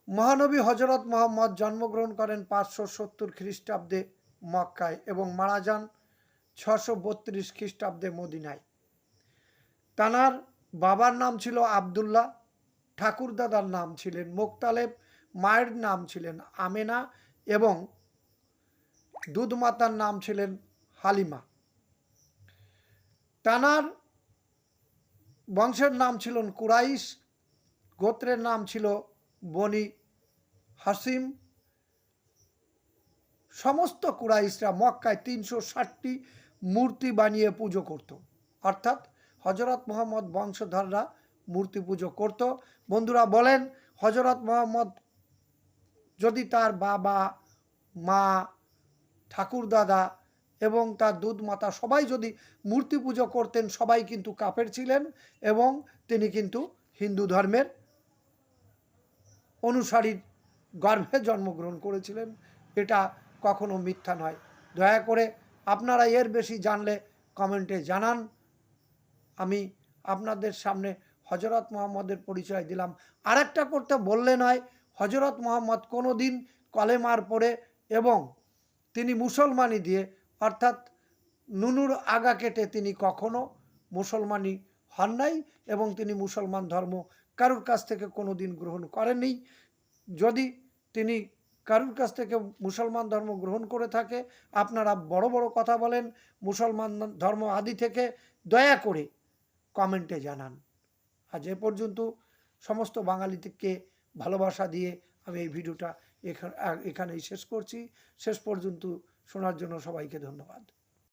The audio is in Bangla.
মহানবী হজরত মোহাম্মদ জন্মগ্রহণ করেন 570 খ্রিস্টাব্দে মক্কায় এবং মারা যান 632 খ্রিস্টাব্দে মদিনায়। তানার বাবার নাম ছিল আবদুল্লাহ, ঠাকুরদাদার নাম ছিলেন মোক্তালেব, মায়ের নাম ছিলেন আমেনা এবং দুধমাতার নাম ছিলেন হালিমা। তানার বংশের নাম ছিল কুরাইশ, গোত্রের নাম ছিল বনি হাসিম। সমস্ত কুরাইশরা মক্কায় 360টি মূর্তি বানিয়ে পুজো করত, অর্থাৎ হজরত মোহাম্মদ বংশধররা মূর্তি পুজো করত। বন্ধুরা বলেন, হজরত মোহাম্মদ যদি তার বাবা, মা, ঠাকুরদাদা এবং তার দুধ মাতা সবাই যদি মূর্তি পুজো করতেন, সবাই কিন্তু কাফের ছিলেন এবং তিনি কিন্তু হিন্দু ধর্মের অনুসারীর গর্ভে জন্মগ্রহণ করেছিলেন। এটা কখনো মিথ্যা নয়। দয়া করে আপনারা এর বেশি জানলে কমেন্টে জানান। আমি আপনাদের সামনে হজরত মোহাম্মদের পরিচয় দিলাম। আরেকটা করতে বললে নয়, হজরত মোহাম্মদ কোনো দিন কলেমার পড়ে এবং তিনি মুসলমানি দিয়ে, অর্থাৎ নুনুর আগা কেটে তিনি কখনো মুসলমানি হন নাই এবং তিনি মুসলমান ধর্ম কারুর কাছ থেকে কোনো দিন গ্রহণ করেননি। যদি তিনি কারুর কাছ থেকে মুসলমান ধর্ম গ্রহণ করে থাকে, আপনারা বড় বড় কথা বলেন মুসলমান ধর্ম আদি থেকে, দয়া করে কমেন্টে জানান। আজ এ পর্যন্ত সমস্ত বাঙালিকে ভালোবাসা দিয়ে আমি এই ভিডিওটা এখানেই শেষ করছি। শেষ পর্যন্ত শোনার জন্য সবাইকে ধন্যবাদ।